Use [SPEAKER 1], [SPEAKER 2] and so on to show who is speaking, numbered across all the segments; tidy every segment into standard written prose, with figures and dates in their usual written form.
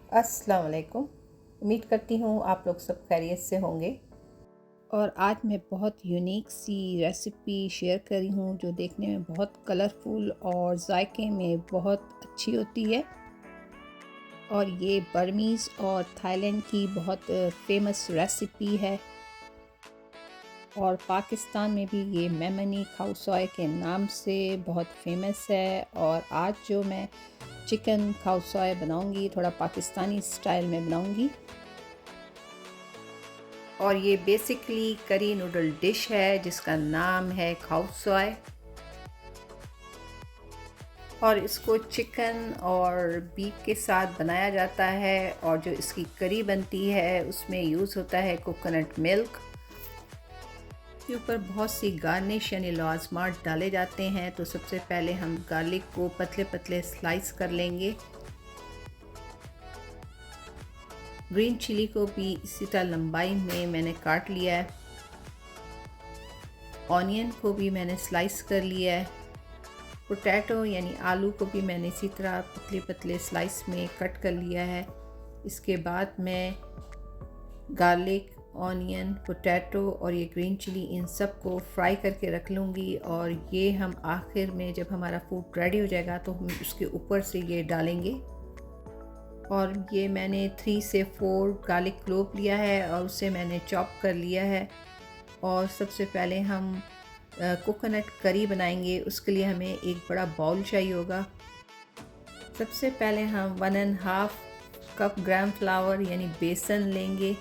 [SPEAKER 1] अस्सलाम वालेकुम। उम्मीद करती हूँ आप लोग सब खैरियत से होंगे। और आज मैं बहुत यूनिक सी रेसिपी शेयर करी हूँ जो देखने में बहुत कलरफुल और जायके में बहुत अच्छी होती है। और ये बर्मीज़ और थाईलैंड की बहुत फेमस रेसिपी है और पाकिस्तान में भी ये मेमनी खाओ सॉय के नाम से बहुत फेमस है। और आज जो मैं चिकन खाओ सॉय बनाऊँगी थोड़ा पाकिस्तानी स्टाइल में बनाऊँगी। और ये बेसिकली करी नूडल डिश है जिसका नाम है खाओ सॉय। और इसको चिकन और बीफ के साथ बनाया जाता है और जो इसकी करी बनती है उसमें यूज़ होता है कोकोनट मिल्क। के ऊपर बहुत सी गार्निश यानी लाजमात डाले जाते हैं। तो सबसे पहले हम गार्लिक को पतले पतले स्लाइस कर लेंगे। ग्रीन चिली को भी इसी तरह लंबाई में मैंने काट लिया है। ऑनियन को भी मैंने स्लाइस कर लिया है। पोटैटो यानी आलू को भी मैंने इसी तरह पतले पतले स्लाइस में कट कर लिया है। इसके बाद मैं गार्लिक, ऑनियन, पोटैटो और ये ग्रीन चिली इन सब को फ्राई करके रख लूँगी। और ये हम आखिर में जब हमारा फूड रेडी हो जाएगा तो हम उसके ऊपर से ये डालेंगे। और ये मैंने 3 से 4 गार्लिक क्लोव लिया है और उसे मैंने चॉप कर लिया है। और सबसे पहले हम कोकोनट करी बनाएंगे। उसके लिए हमें एक बड़ा बाउल चाहिए होगा। सबसे पहले हम 1.5 कप ग्राम फ्लावर यानी बेसन लेंगे।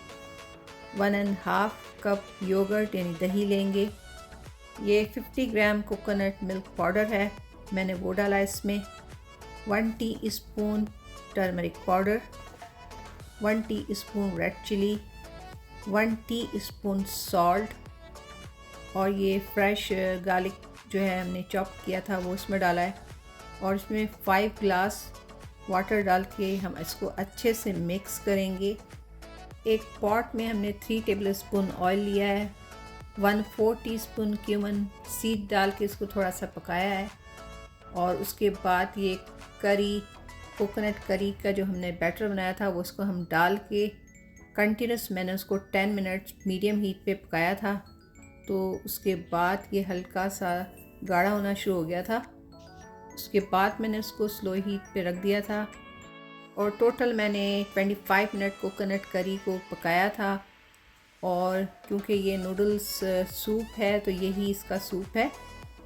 [SPEAKER 1] 1.5 कप योगर्ट यानी दही लेंगे। ये 50 ग्राम कोकोनट मिल्क पाउडर है, मैंने वो डाला इसमें। 1 teaspoon turmeric powder, 1 teaspoon red chilli, 1 teaspoon salt. और ये फ्रेश गार्लिक जो है हमने चॉप किया था वो इसमें डाला है। और इसमें 5 ग्लास वाटर डाल के हम इसको अच्छे से मिक्स करेंगे। एक पॉट में हमने 3 टेबलस्पून ऑयल लिया है। 1/4 टीस्पून क्यूमन सीड डाल के इसको थोड़ा सा पकाया है। और उसके बाद ये करी, कोकोनट करी का जो हमने बैटर बनाया था वो उसको हम डाल के कंटिन्यूस मैंने उसको 10 मिनट्स मीडियम हीट पे पकाया था। तो उसके बाद ये हल्का सा गाढ़ा होना शुरू हो गया था। उसके बाद मैंने उसको स्लो हीट पे रख दिया था। और टोटल मैंने 25 मिनट कोकोनट करी को पकाया था। और क्योंकि ये नूडल्स सूप है तो यही इसका सूप है,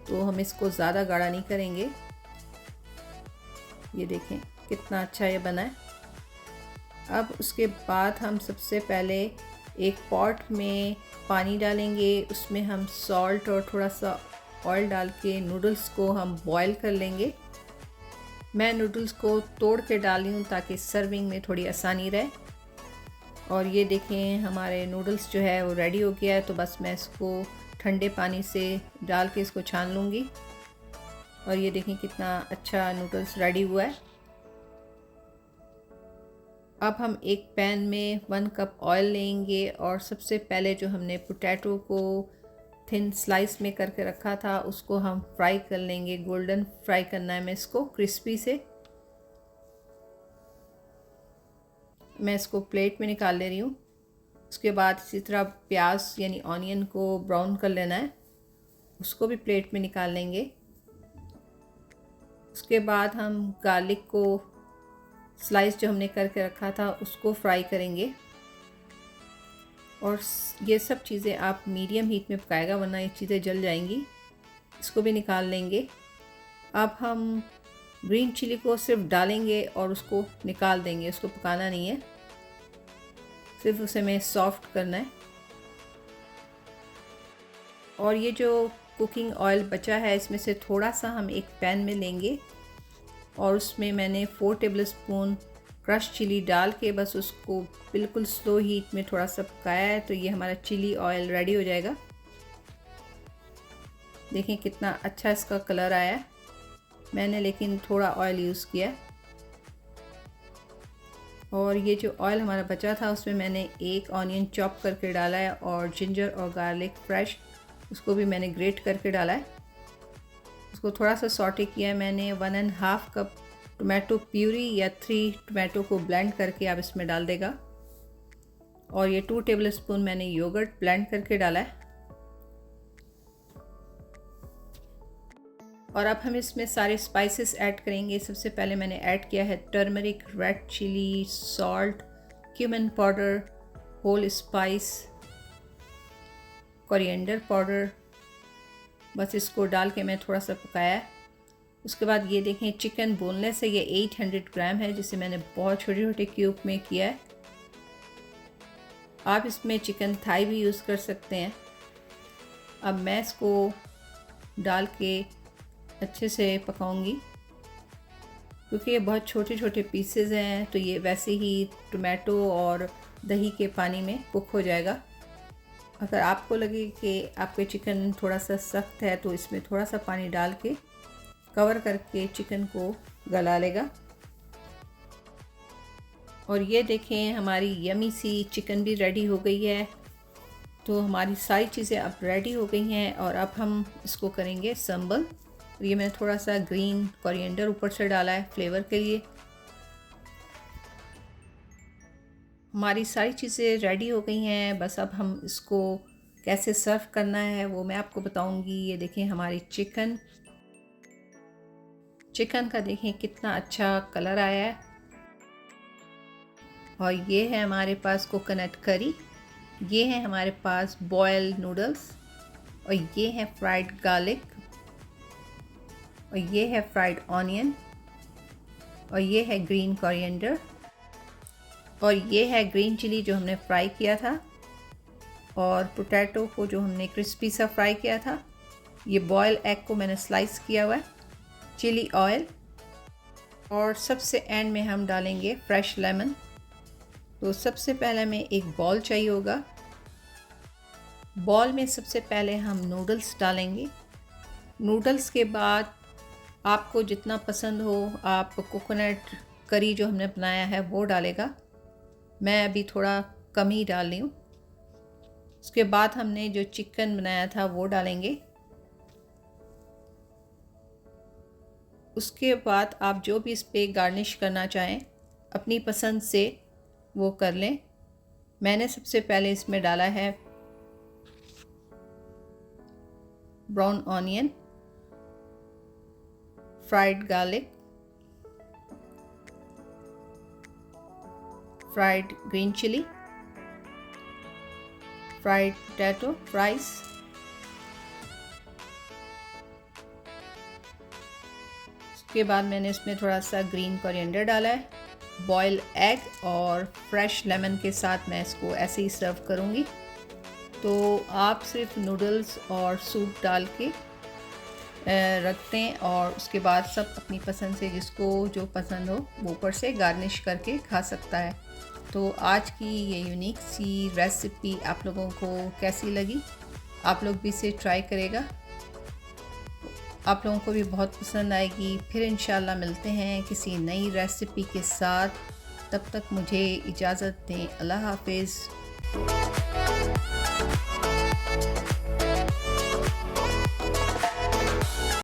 [SPEAKER 1] तो हम इसको ज़्यादा गाढ़ा नहीं करेंगे। ये देखें कितना अच्छा ये बना है। अब उसके बाद हम सबसे पहले एक पॉट में पानी डालेंगे। उसमें हम सॉल्ट और थोड़ा सा ऑयल डाल के नूडल्स को हम बॉईल कर लेंगे। मैं नूडल्स को तोड़ के डाली हूँ ताकि सर्विंग में थोड़ी आसानी रहे। और ये देखें हमारे नूडल्स जो है वो रेडी हो गया है। तो बस मैं इसको ठंडे पानी से डाल के इसको छान लूँगी। और ये देखें कितना अच्छा नूडल्स रेडी हुआ है। अब हम एक पैन में 1 कप ऑयल लेंगे और सबसे पहले जो हमने पोटैटो को थिन स्लाइस में करके रखा था उसको हम फ्राई कर लेंगे। गोल्डन फ्राई करना है मैं इसको, क्रिस्पी से। मैं इसको प्लेट में निकाल ले रही हूँ। उसके बाद इसी तरह प्याज यानी ऑनियन को ब्राउन कर लेना है, उसको भी प्लेट में निकाल लेंगे। उसके बाद हम गार्लिक को स्लाइस जो हमने करके रखा था उसको फ्राई करेंगे। और ये सब चीज़ें आप मीडियम हीट में पकाएगा वरना ये चीज़ें जल जाएंगी। इसको भी निकाल लेंगे। अब हम ग्रीन चिली को सिर्फ डालेंगे और उसको निकाल देंगे, उसको पकाना नहीं है, सिर्फ उसे हमें सॉफ्ट करना है। और ये जो कुकिंग ऑयल बचा है इसमें से थोड़ा सा हम एक पैन में लेंगे और उसमें मैंने 4 टेबलस्पून क्रश चिली डाल के बस उसको बिल्कुल स्लो हीट में थोड़ा सा पकाया है। तो ये हमारा चिली ऑयल रेडी हो जाएगा। देखें कितना अच्छा इसका कलर आया है। मैंने लेकिन थोड़ा ऑयल यूज़ किया। और ये जो ऑयल हमारा बचा था उसमें मैंने एक ऑनियन चॉप करके डाला है और जिंजर और गार्लिक फ्रेश उसको भी मैंने ग्रेट करके डाला है। उसको थोड़ा सा सॉटे किया है मैंने। 1.5 कप टोमेटो प्यूरी या 3 टोमेटो को ब्लेंड करके आप इसमें डाल देगा। और ये 2 टेबलस्पून मैंने योगर्ट ब्लेंड करके डाला है। और अब हम इसमें सारे स्पाइसेस ऐड करेंगे। सबसे पहले मैंने ऐड किया है turmeric, red chilli, salt, cumin powder, whole spice, coriander powder. बस इसको डाल के मैं थोड़ा सा पकाया। उसके बाद ये देखें चिकन बोनलेस है, ये 800 ग्राम है, जिसे मैंने बहुत छोटे छोटे क्यूब में किया है। आप इसमें चिकन थाई भी यूज़ कर सकते हैं। अब मैं इसको डाल के अच्छे से पकाऊंगी, क्योंकि ये बहुत छोटे छोटे पीसेस हैं, तो ये वैसे ही टोमेटो और दही के पानी में कुक हो जाएगा। अगर आपको लगे कि आपके चिकन थोड़ा सा सख्त है तो इसमें थोड़ा सा पानी डाल के कवर करके चिकन को गला लेगा। और ये देखें हमारी यमी सी चिकन भी रेडी हो गई है। तो हमारी सारी चीज़ें अब रेडी हो गई हैं और अब हम इसको करेंगे संबल। ये मैंने थोड़ा सा ग्रीन कोरिएंडर ऊपर से डाला है फ्लेवर के लिए। हमारी सारी चीज़ें रेडी हो गई हैं, बस अब हम इसको कैसे सर्व करना है वो मैं आपको बताऊंगी। ये देखें हमारी चिकन का देखें कितना अच्छा कलर आया है। और ये है हमारे पास कोकोनट करी, ये है हमारे पास बॉयल नूडल्स, और ये है फ्राइड गार्लिक, और ये है फ्राइड ऑनियन, और ये है ग्रीन कोरिएंडर, और ये है ग्रीन चिली जो हमने फ्राई किया था, और पोटैटो को जो हमने क्रिस्पी सा फ्राई किया था। ये बॉयल एग को मैंने स्लाइस किया हुआ है, चिली ऑयल, और सबसे एंड में हम डालेंगे फ्रेश लेमन। तो सबसे पहले हमें एक बॉल चाहिए होगा। बॉल में सबसे पहले हम नूडल्स डालेंगे। नूडल्स के बाद आपको जितना पसंद हो आप कोकोनट करी जो हमने बनाया है वो डालेगा। मैं अभी थोड़ा कम ही डाल रही हूँ। उसके बाद हमने जो चिकन बनाया था वो डालेंगे। उसके बाद आप जो भी इस पर गार्निश करना चाहें अपनी पसंद से वो कर लें। मैंने सबसे पहले इसमें डाला है brown onion, fried garlic, fried green chilli, fried potato fries, उसके बाद मैंने इसमें थोड़ा सा ग्रीन कोरिएंडर डाला है, बॉयल एग और फ्रेश लेमन के साथ मैं इसको ऐसे ही सर्व करूँगी। तो आप सिर्फ नूडल्स और सूप डाल के रखते हैं और उसके बाद सब अपनी पसंद से जिसको जो पसंद हो वो ऊपर से गार्निश करके खा सकता है। तो आज की ये यूनिक सी रेसिपी आप लोगों को कैसी लगी? आप लोग भी इसे ट्राई करेगा, आप लोगों को भी बहुत पसंद आएगी। फिर इंशाल्लाह मिलते हैं किसी नई रेसिपी के साथ। तब तक मुझे इजाज़त दें। अल्लाह हाफिज़।